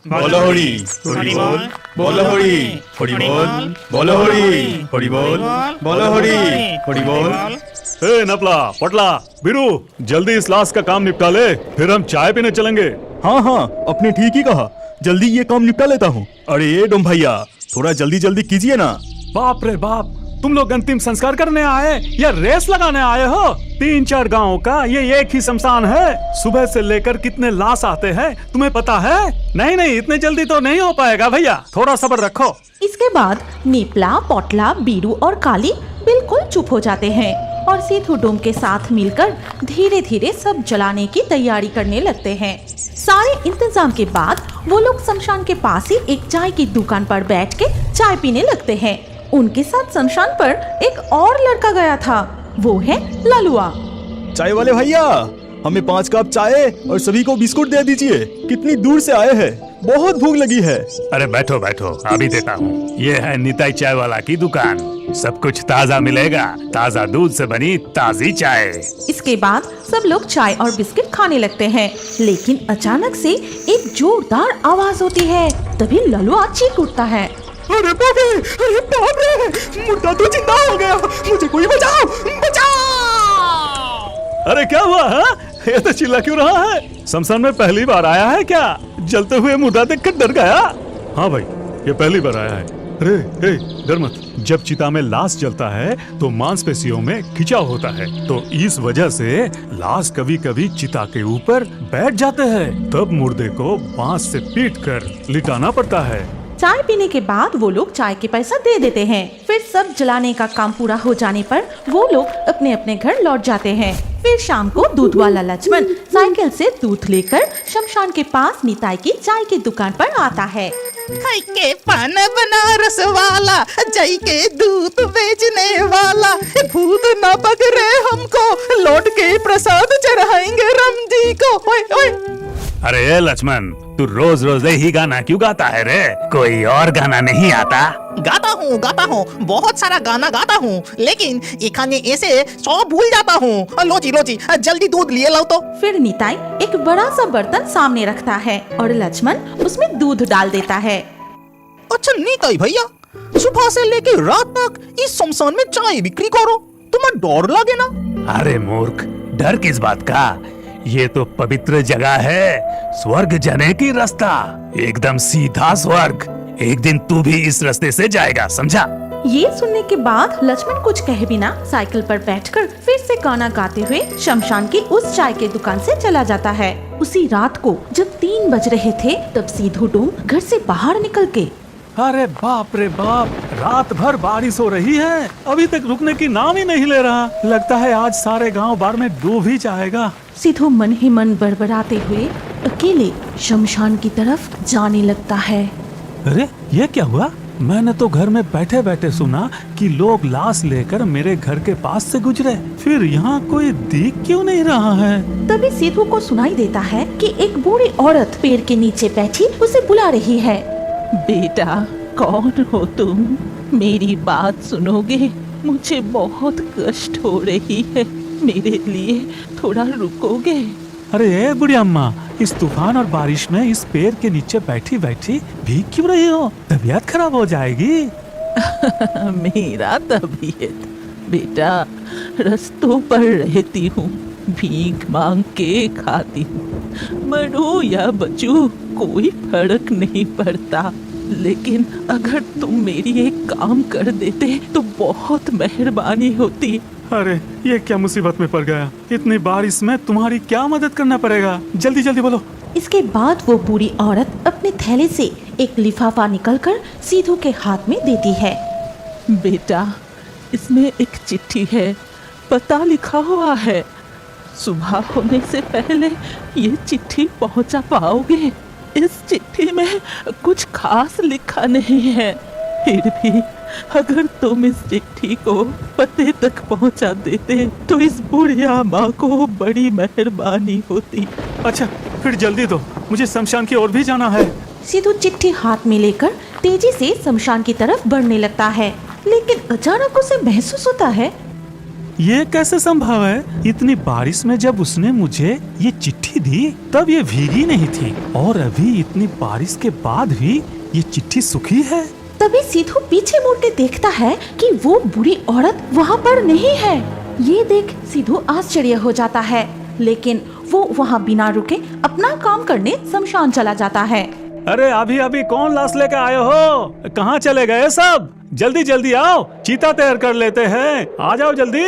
बोलो होड़ी होड़ी बोल, बोलो होड़ी होड़ी बोल, बोलो होड़ी होड़ी बोल, बोलो होड़ी होड़ी बोल। ए नपला पटला बीरू, जल्दी इस लाश का काम निपटा ले, फिर हम चाय पीने चलेंगे। हाँ हाँ, आपने ठीक ही कहा, जल्दी ये काम निपटा लेता हूँ। अरे डोम भैया, थोड़ा जल्दी जल्दी कीजिए ना। बाप रे बाप, तुम लोग अंतिम संस्कार करने आए या रेस लगाने आए हो? 3-4 गांवों का ये एक ही शमशान है। सुबह से लेकर कितने लाश आते हैं तुम्हें पता है? नहीं नहीं, इतने जल्दी तो नहीं हो पाएगा भैया, थोड़ा सब्र रखो। इसके बाद नीपला, पोटला, बीरू और काली बिल्कुल चुप हो जाते हैं और सीधू डोम के साथ मिलकर धीरे धीरे सब जलाने की तैयारी करने लगते हैं। सारे इंतजाम के बाद वो लोग शमशान के पास ही एक चाय की दुकान पर बैठ के चाय पीने लगते हैं। उनके साथ शमशान पर एक और लड़का गया था, वो है ललुआ। चाय वाले भैया, हमें 5 कप चाय और सभी को बिस्कुट दे दीजिए। कितनी दूर से आए हैं, बहुत भूख लगी है। अरे बैठो बैठो, अभी देता हूँ। ये है निताई चाय वाला की दुकान, सब कुछ ताज़ा मिलेगा, ताज़ा दूध से बनी ताज़ी चाय। इसके बाद सब लोग चाय और बिस्किट खाने लगते हैं, लेकिन अचानक से एक जोरदार आवाज होती है। तभी ललुआ चीख उठता है। अरे बाप रे, मुर्दा तो जिंदा हो गया, मुझे कोई बचाओ, बचाओ। अरे क्या हुआ है? ये तो चिल्ला क्यों रहा है? शमशान में पहली बार आया है क्या? जलते हुए मुर्दा देखकर डर गया? हाँ भाई, ये पहली बार आया है। अरे डर मत। जब चिता में लाश जलता है तो मांसपेशियों में खिंचाव होता है, तो इस वजह से लाश कभी कभी चिता के ऊपर बैठ जाते हैं, तब मुर्दे को बांस से पीटकर लिटाना पड़ता है। चाय पीने के बाद वो लोग चाय के पैसा दे देते हैं। फिर सब जलाने का काम पूरा हो जाने पर वो लोग अपने अपने घर लौट जाते हैं। फिर शाम को दूध वाला लक्ष्मण साइकिल से दूध लेकर शमशान के पास निताई की चाय की दुकान पर आता है। खाई के पान बनारस वाला, जई के दूध बेचने वाला, भूत न पकड़े हमको, लौट के प्रसाद चढ़ाएंगे राम जी को। ओए ओए। अरे लक्ष्मण, तू रोज रोज यही गाना क्यों गाता है रे? कोई और गाना नहीं आता? गाता हूँ, बहुत सारा गाना गाता हूँ, लेकिन एखाने ऐसे सब भूल जाता हूँ। लो जी जल्दी दूध लिए लाओ तो। फिर निताई एक बड़ा सा बर्तन सामने रखता है और लक्ष्मण उसमें दूध डाल देता है। अच्छा नीताई भैया, सुबह से लेके रात तक इस शमशान में चाय बिक्री करो, तुम्हें डर लगे ना? अरे मूर्ख, डर किस बात का? ये तो पवित्र जगह है, स्वर्ग जाने की रास्ता, एकदम सीधा स्वर्ग। एक दिन तू भी इस रास्ते से जाएगा, समझा? ये सुनने के बाद लक्ष्मण कुछ कहे बिना साइकिल पर बैठकर फिर से गाना गाते हुए शमशान की उस चाय के दुकान से चला जाता है। उसी रात को जब 3 बज रहे थे, तब सीधू डोम घर से बाहर निकल के, अरे बाप रे बाप, रात भर बारिश हो रही है, अभी तक रुकने की नाम ही नहीं ले रहा। लगता है आज सारे गांव बाढ़ में डूब ही जाएगा। सीधू मन ही मन बड़बड़ाते हुए अकेले शमशान की तरफ जाने लगता है। अरे ये क्या हुआ? मैंने तो घर में बैठे बैठे सुना कि लोग लाश लेकर मेरे घर के पास से गुजरे, फिर यहाँ कोई दिख क्यों नहीं रहा है? तभी सीधू को सुनाई देता है कि एक बूढ़ी औरत पेड़ के नीचे बैठी उसे बुला रही है। बेटा, कौन हो तुम? मेरी बात सुनोगे? मुझे बहुत कष्ट हो रही है, मेरे लिए थोड़ा रुकोगे? अरे ए बुढ़ी अम्मा, इस तूफान और बारिश में इस पेड़ के नीचे बैठी बैठी भीग क्यों रही हो? तबीयत खराब हो जाएगी। मेरा तबीयत? बेटा, रास्तों पर रहती हूँ, भीख मांग के खाती हूँ, मरो या बचूं कोई फर्क नहीं पड़ता, लेकिन अगर तुम मेरी एक काम कर देते तो बहुत मेहरबानी होती। अरे ये क्या मुसीबत में पड़ गया? इतनी बारिश में तुम्हारी क्या मदद करना पड़ेगा? जल्दी जल्दी बोलो। इसके बाद वो बूढ़ी औरत अपने थैले से एक लिफाफा निकलकर सीधू के हाथ में देती है। बेटा, इसमें एक चिट्ठी है, पता लिखा हुआ है, सुबह होने से पहले ये चिट्ठी पहुंचा पाओगे। इस चिट्ठी में कुछ खास लिखा नहीं है, फिर भी अगर तुम इस चिट्ठी को पते तक पहुंचा देते तो इस बुढ़िया माँ को बड़ी मेहरबानी होती। अच्छा फिर जल्दी दो, मुझे शमशान की ओर भी जाना है। सीधू चिट्ठी हाथ में लेकर तेजी से शमशान की तरफ बढ़ने लगता है, लेकिन अचानक उसे महसूस होता है, ये कैसे संभव है? इतनी बारिश में जब उसने मुझे ये चिट्ठी दी तब ये भीगी नहीं थी, और अभी इतनी बारिश के बाद भी ये चिट्ठी सूखी है। तभी सीधू पीछे मुड़ के देखता है कि वो बुरी औरत वहाँ पर नहीं है। ये देख सीधू आश्चर्य हो जाता है, लेकिन वो वहाँ बिना रुके अपना काम करने शमशान चला जाता है। अरे अभी अभी कौन लाश लेके आए हो? कहाँ चले गए सब? जल्दी जल्दी आओ, चिता तैयार कर लेते हैं, आ जाओ जल्दी।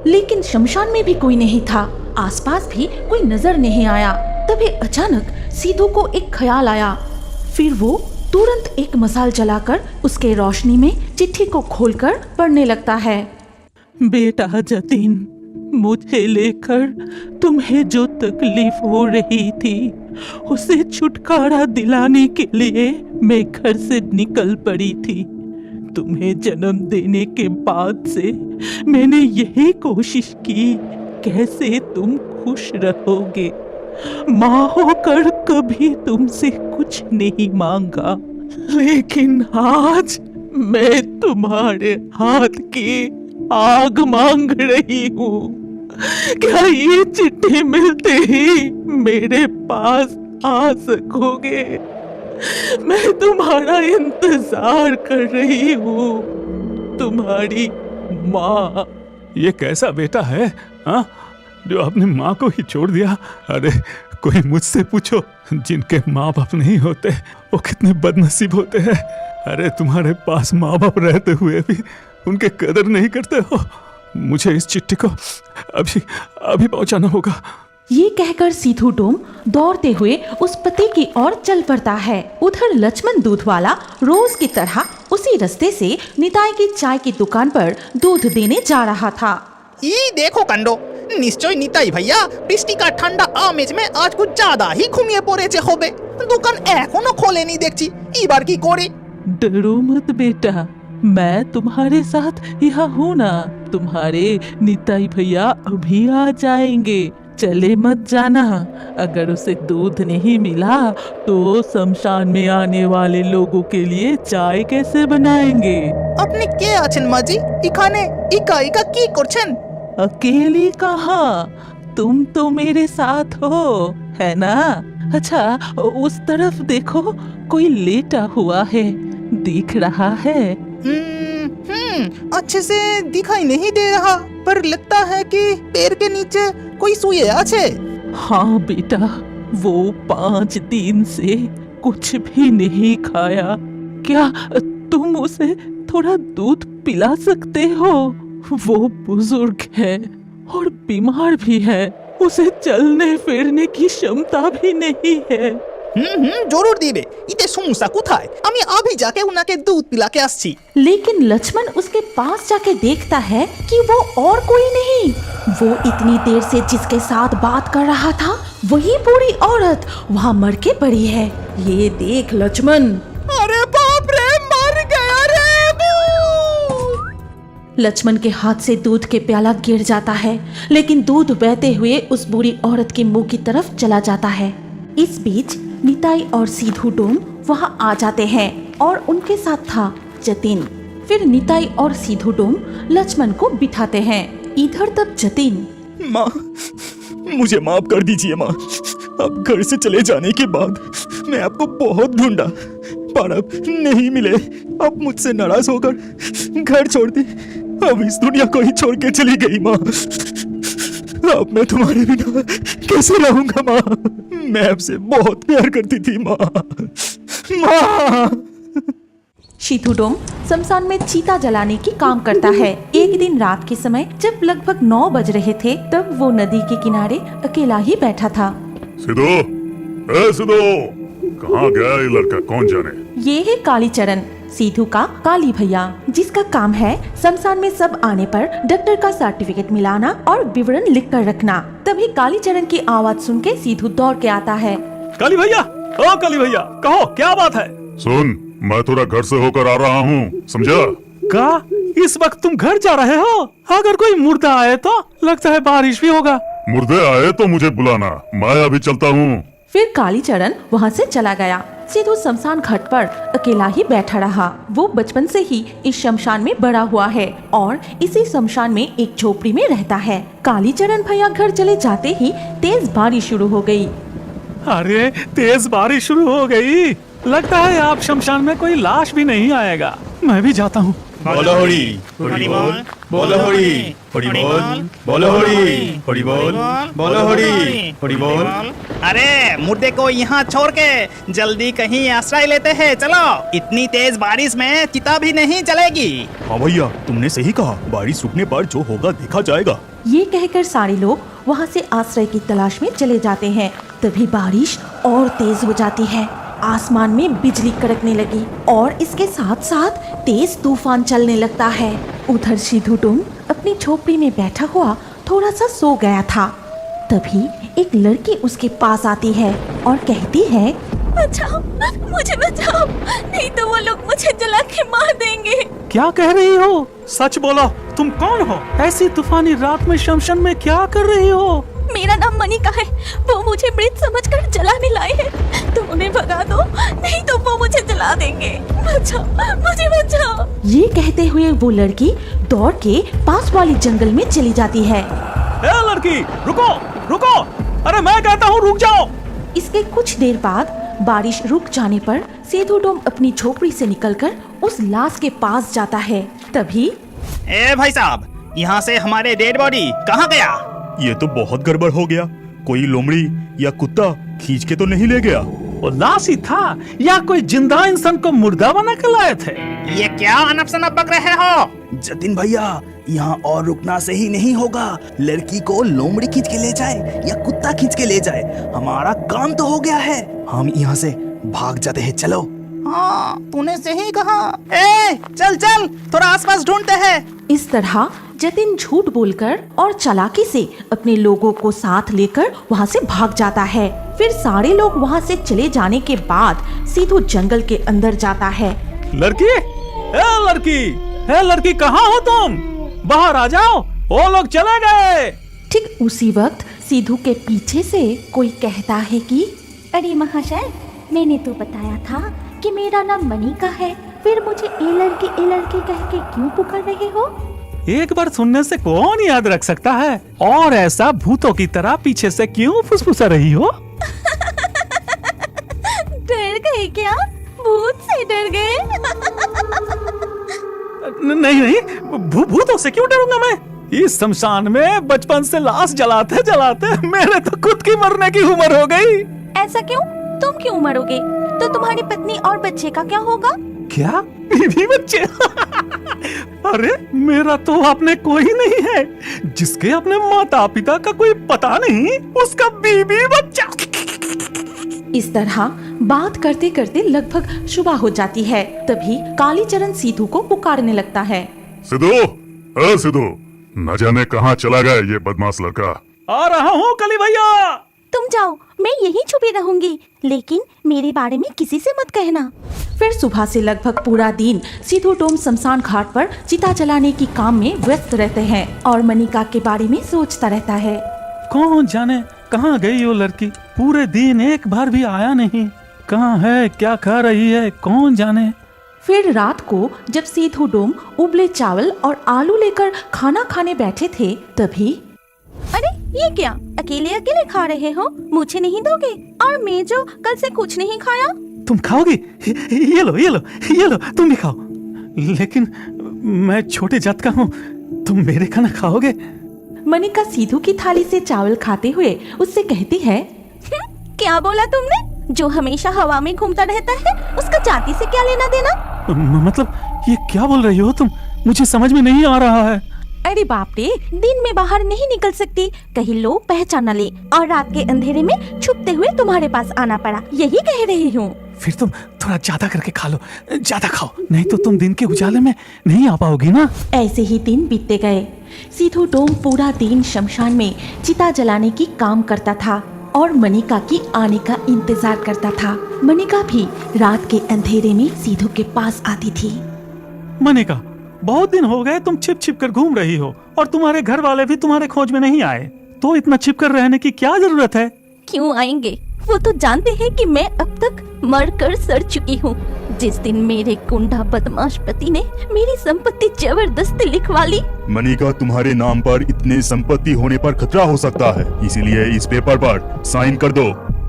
लेकिन शमशान में भी कोई नहीं था, आसपास भी कोई नजर नहीं आया। तभी अचानक सीधू को एक ख्याल आया। फिर वो तुरंत एक मसाल जलाकर उसके रोशनी में चिट्ठी को खोलकर पढ़ने लगता है। बेटा जतिन, मुझे लेकर तुम्हें जो तकलीफ हो रही थी उसे छुटकारा दिलाने के लिए मैं घर से निकल पड़ी थी। तुम्हें जन्म देने के बाद से मैंने यही कोशिश की कैसे तुम खुश रहोगे। माँ होकर कभी तुमसे कुछ नहीं मांगा, लेकिन आज मैं तुम्हारे हाथ की आग मांग रही हूँ। क्या ये चिट्ठी मिलते ही मेरे पास आ सकोगे? मैं तुम्हारा इंतजार कर रही हूँ, तुम्हारी माँ। ये कैसा बेटा है हाँ, जो अपनी माँ को ही छोड़ दिया? अरे कोई मुझसे पूछो, जिनके माँ बाप नहीं होते वो कितने बदनसीब होते हैं। अरे तुम्हारे पास माँ बाप रहते हुए भी उनके कदर नहीं करते हो। मुझे इस चिट्ठी को अभी अभी पहुंचाना होगा। ये कहकर सीधू डोम दौड़ते हुए उस पते की ओर चल पड़ता है। उधर लक्ष्मण दूध वाला रोज की तरह उसी रास्ते से निताई की चाय की दुकान पर दूध देने जा रहा था। ये देखो कंडो, निश्चय निताई भैया বৃষ্টিকার ঠান্ডা আমেজ में आज कुछ ज्यादा ही घुमिए পড়েছে হবে। দোকান এখনো খোলেনি দেখছি, এবার কি করে? डरो मत बेटा, मैं तुम्हारे साथ यहाँ हूँ ना। तुम्हारे निताई भैया अभी आ जाएंगे, चले मत जाना। अगर उसे दूध नहीं मिला तो शमशान में आने वाले लोगों के लिए चाय कैसे बनाएंगे? আপনি কে আছেন মাজি? এখানে একা একা কি করছেন? अकेली कहाँ, तुम तो मेरे साथ हो, है ना? अच्छा उस तरफ देखो, कोई लेटा हुआ है, दिख रहा है? अच्छे से दिखाई नहीं दे रहा, पर लगता है कि पैर के नीचे कोई सोया আছে। हाँ बेटा, वो 5 दिन से कुछ भी नहीं खाया। क्या तुम उसे थोड़ा दूध पिला सकते हो? वो बुजुर्ग है और बीमार भी है, उसे चलने फिरने की क्षमता भी नहीं है। জরুর দিবে। ইতে সমস্যা কোথায়? আমি আভি যাকে উনাকে দুধ পিলাকে আসছি। लेकिन लक्ष्मण उसके पास जाके देखता है कि वो और कोई नहीं, वो इतनी देर से जिसके साथ बात कर रहा था वही बूढ़ी औरत वहाँ मर के पड़ी है। ये देख लक्ष्मण। अरे बाप रे, मर गया रे। लक्ष्मण के हाथ से दूध के प्याला गिर जाता है, लेकिन दूध बहते हुए उस बूढ़ी औरत के मुंह की तरफ चला जाता है। इस बीच निताई और सीधू डोम वहाँ आ जाते हैं और उनके साथ था जतिन। फिर निताई और सीधू डोम लक्ष्मण को बिठाते हैं। इधर तब जतिन। माँ, मुझे माफ कर दीजिए माँ। अब घर से चले जाने के बाद मैं आपको बहुत ढूंढा, पर अब नहीं मिले। अब मुझसे नाराज होकर घर छोड़ दी, अब इस दुनिया को ही छोड़ के चली गई माँ। अब मैं तुम्हारे बिना कैसे रहूंगा माँ? मैं आपसे बहुत प्यार करती थी माँ। माँ। सीधू डोम शमशान में चीता जलाने की काम करता है। एक दिन रात के समय जब लगभग 9 बज रहे थे, तब वो नदी के किनारे अकेला ही बैठा था। सिद्धू, ए सिद्धू, कहाँ गया ये लड़का, कौन जाने? ये है कालीचरण, सीधू का काली भैया, जिसका काम है शमशान में सब आने पर डॉक्टर का सर्टिफिकेट मिलाना और विवरण लिख कर रखना। तभी कालीचरण की आवाज सुन के सीधू दौड़ के आता है। काली भैया, ओ काली भैया, कहो क्या बात है? सुन, मैं थोड़ा घर से होकर आ रहा हूँ, समझा? का इस वक्त तुम घर जा रहे हो? अगर कोई मुर्दा आए तो लगता है बारिश भी होगा। मुर्दे आए तो मुझे बुलाना, मैं अभी चलता हूँ। फिर कालीचरण वहाँ से चला गया। सिद्धू शमशान घाट पर अकेला ही बैठा रहा। वो बचपन से ही इस शमशान में बड़ा हुआ है और इसी शमशान में एक झोपड़ी में रहता है। कालीचरण भैया घर चले जाते ही तेज बारिश शुरू हो गई। अरे तेज बारिश शुरू हो गई, लगता है आप शमशान में कोई लाश भी नहीं आएगा। मैं भी जाता हूँ। बोलो होड़ी, होड़ी बोल, बोलो होड़ी, होड़ी बोल, बोलो होड़ी, होड़ी बोल, बोलो होड़ी, होड़ी बोल। अरे मुर्दे को यहाँ छोड़ के जल्दी कहीं आश्रय लेते हैं, चलो। इतनी तेज बारिश में चिता भी नहीं चलेगी। हाँ भैया, तुमने सही कहा, बारिश रुकने पर जो होगा देखा जाएगा। ये कहकर सारे लोग वहाँ से आश्रय की तलाश में चले जाते हैं। तभी बारिश और तेज हो जाती है। आसमान में बिजली कड़कने लगी और इसके साथ साथ तेज तूफान चलने लगता है। उधर सिद्धू डुम अपनी झोपड़ी में बैठा हुआ थोड़ा सा सो गया था। तभी एक लड़की उसके पास आती है और कहती है, बचाओ, मुझे बचाओ, नहीं तो वो लोग मुझे जला के मार देंगे। क्या कह रही हो? सच बोलो, तुम कौन हो? ऐसी तूफानी रात में शमशान में क्या कर रही हो? मेरा नाम मनिका है। वो मुझे मृत समझकर जलाने लाए हैं। तुम उन्हें भगा दो, नहीं तो वो मुझे जला देंगे। बचाओ, मुझे बचाओ। ये कहते हुए वो लड़की दौड़ के पास वाली जंगल में चली जाती है। ए लड़की, रुको रुको, अरे मैं कहता हूँ रुक जाओ। इसके कुछ देर बाद बारिश रुक जाने पर सिद्धू डोम अपनी झोपड़ी से निकलकर उस लाश के पास जाता है। तभी ए भाई साहब, यहाँ से हमारे डेड बॉडी कहाँ गया? ये तो बहुत गड़बड़ हो गया। कोई लोमड़ी या कुत्ता खींच के तो नहीं ले गया? वो लाश ही था या कोई जिंदा इंसान को मुर्दा बना के लाए थे? ये क्या अनप शनप बक रहे हो? जतिन भैया, यहाँ और रुकना सही नहीं होगा। लड़की को लोमड़ी खींच के ले जाए या कुत्ता खींच के ले जाए, हमारा काम तो हो गया है। हम यहाँ से भाग जाते हैं, चलो। हाँ, तूने सही कहा। ए, चल चल, थोड़ा आसपास ढूंढते हैं। इस तरह जतिन झूठ बोलकर और चालाकी से अपने लोगों को साथ लेकर वहाँ से भाग जाता है। फिर सारे लोग वहाँ से चले जाने के बाद सिद्धू जंगल के अंदर जाता है। लड़की, ए लड़की कहाँ हो तुम? बाहर आ जाओ, वो लोग चले गए। ठीक उसी वक्त सिद्धू के पीछे से कोई कहता है कि अरे महाशय, मैंने तो बताया था कि मेरा नाम मनिका है, फिर मुझे ए लड़की कह के क्यों पुकार रहे हो? एक बार सुनने से कौन याद रख सकता है? और ऐसा भूतों की तरह पीछे से क्यों फुसफुसा रही हो? डर गए क्या? भूत से डर गए? नहीं, भूतों से क्यों डरूंगा मैं? इस शमशान में बचपन से लाश जलाते जलाते मेरे तो खुद की मरने की उम्र हो गई। ऐसा क्यों? तुम क्यों मरोगे? तो तुम्हारी पत्नी और बच्चे का क्या होगा? क्या? बीवी बच्चे? अरे मेरा तो अपने कोई नहीं है। जिसके अपने माता पिता का कोई पता नहीं, उसका बीवी बच्चा। इस तरह बात करते करते लगभग सुबह हो जाती है। तभी कालीचरण सिद्धू को पुकारने लगता है। सिद्धू, सिद्धू, न जाने कहाँ चला गया ये बदमाश लड़का। आ रहा हूँ कली भैया। तुम जाओ, मैं यहीं छुपी रहूंगी, लेकिन मेरे बारे में किसी से मत कहना। फिर सुबह से लगभग पूरा दिन सिद्धू डोम शमशान घाट पर चिता जलाने की काम में व्यस्त रहते हैं और मनिका के बारे में सोचता रहता है। कौन जाने कहाँ गई वो लड़की? पूरे दिन एक बार भी आया नहीं। कहाँ है, क्या कर रही है, कौन जाने। फिर रात को जब सिद्धू डोम उबले चावल और आलू लेकर खाना खाने बैठे थे, तभी अरे ये क्या, अकेले अकेले खा रहे हो? मुझे नहीं दोगे? और मैं जो कल से कुछ नहीं खाया। तुम खाओगी? ये लो, तुम भी खाओ। लेकिन मैं छोटे जात का हूँ, तुम मेरे खाना खाओगे? मनिका सिद्धू की थाली से चावल खाते हुए उससे कहती है, क्या बोला तुमने? जो हमेशा हवा में घूमता रहता है, उसका जाति से क्या लेना देना? मतलब ये क्या बोल रही हो तुम? मुझे समझ में नहीं आ रहा है। अरे बाप रे, दिन में बाहर नहीं निकल सकती, कहीं लोग पहचान न ले, और रात के अंधेरे में छुपते हुए तुम्हारे पास आना पड़ा, यही कह रही हूँ। फिर तुम थोड़ा ज्यादा करके खा लो, ज्यादा खाओ, नहीं तो तुम दिन के उजाले में नहीं आ पाओगी ना। ऐसे ही दिन बीतते गए। सिद्धू डोम पूरा दिन शमशान में चिता जलाने की काम करता था और मनिका की आने का इंतजार करता था। मनिका भी रात के अंधेरे में सिद्धू के पास आती थी। मनिका, बहुत दिन हो गए तुम छिप छिप कर घूम रही हो और तुम्हारे घर वाले भी तुम्हारे खोज में नहीं आए, तो इतना छिप कर रहने की क्या जरूरत है? क्यों आएंगे? वो तो जानते हैं कि मैं अब तक मर कर सड़ चुकी हूँ। जिस दिन मेरे गुंडा बदमाश पति ने मेरी संपत्ति जबरदस्ती लिखवा ली। मनिका, तुम्हारे नाम पर इतने संपत्ति होने पर खतरा हो सकता है, इसीलिए इस पेपर पर साइन कर दो।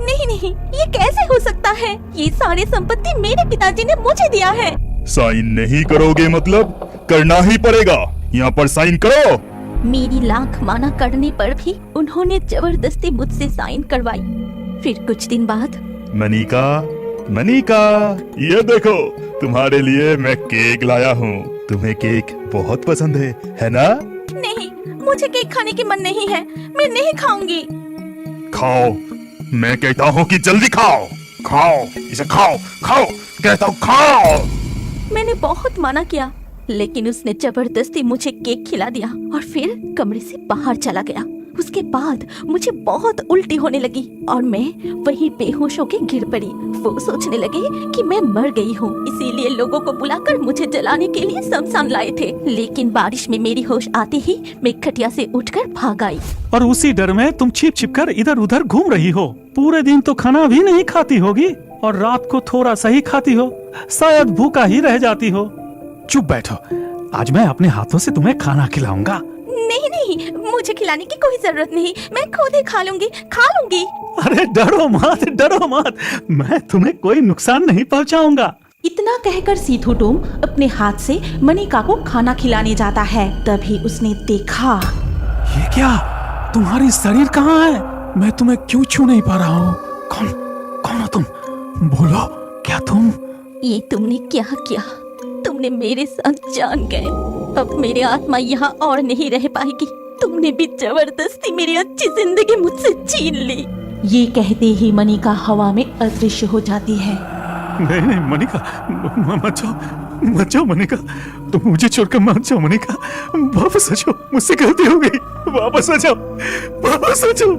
नहीं नहीं, ये कैसे हो सकता है? ये सारी संपत्ति मेरे पिताजी ने मुझे दिया है। साइन नहीं करोगे मतलब करना ही पड़ेगा। यहाँ पर साइन करो। मेरी लाख माना करने पर भी उन्होंने जबरदस्ती मुझसे साइन करवाई। फिर कुछ दिन बाद मनिका, मनिका, ये देखो तुम्हारे लिए मैं केक लाया हूँ। तुम्हें केक बहुत पसंद है ना? नहीं, मुझे केक खाने की मन नहीं है, मैं नहीं खाऊंगी। खाओ, मैं कहता हूँ कि जल्दी खाओ। खाओ, इसे खाओ, खाओ, कहता हूँ खाओ। मैंने बहुत मना किया, लेकिन उसने जबरदस्ती मुझे केक खिला दिया और फिर कमरे से बाहर चला गया। उसके बाद मुझे बहुत उल्टी होने लगी और मैं वहीं बेहोश होकर गिर पड़ी। वो सोचने लगे कि मैं मर गई हूँ, इसीलिए लोगों को बुलाकर मुझे जलाने के लिए शमशान लाए थे। लेकिन बारिश में मेरी होश आते ही मैं खटिया से उठकर भाग आई। और उसी डर में तुम छिप छिप कर इधर उधर घूम रही हो। पूरे दिन तो खाना भी नहीं खाती होगी और रात को थोड़ा सा ही खाती हो, शायद भूखा ही रह जाती हो। चुप बैठो, आज मैं अपने हाथों से तुम्हें खाना खिलाऊंगा। नहीं नहीं, मुझे खिलाने की कोई जरूरत नहीं, मैं खुद ही खा लूंगी। अरे डरो मत, डरो मत, मैं तुम्हें कोई नुकसान नहीं पहुंचाऊंगा। इतना कहकर सीधू डूम अपने हाथ से मनिका को खाना खिलाने जाता है। तभी उसने देखा, ये क्या, तुम्हारी शरीर कहाँ है? मैं तुम्हें क्यों छू नहीं पा रहा हूँ? कौन हो तुम? बोलो, क्या तुम? ये तुमने क्या किया? तुमने मेरे साथ जान गए। अब मेरी आत्मा यहाँ और नहीं रह पाएगी। तुमने भी जबरदस्ती मेरी अच्छी जिंदगी मुझसे छीन ली। ये कहते ही मनिका हवा में अदृश्य हो जाती है। नहीं मनिका, मत जाओ मनिका, तुम मुझे छोड़कर मत जाओ मनिका, वापस आ जाओ, मुझसे गलती हो गई, वापस आ जाओ, वापस आ जाओ।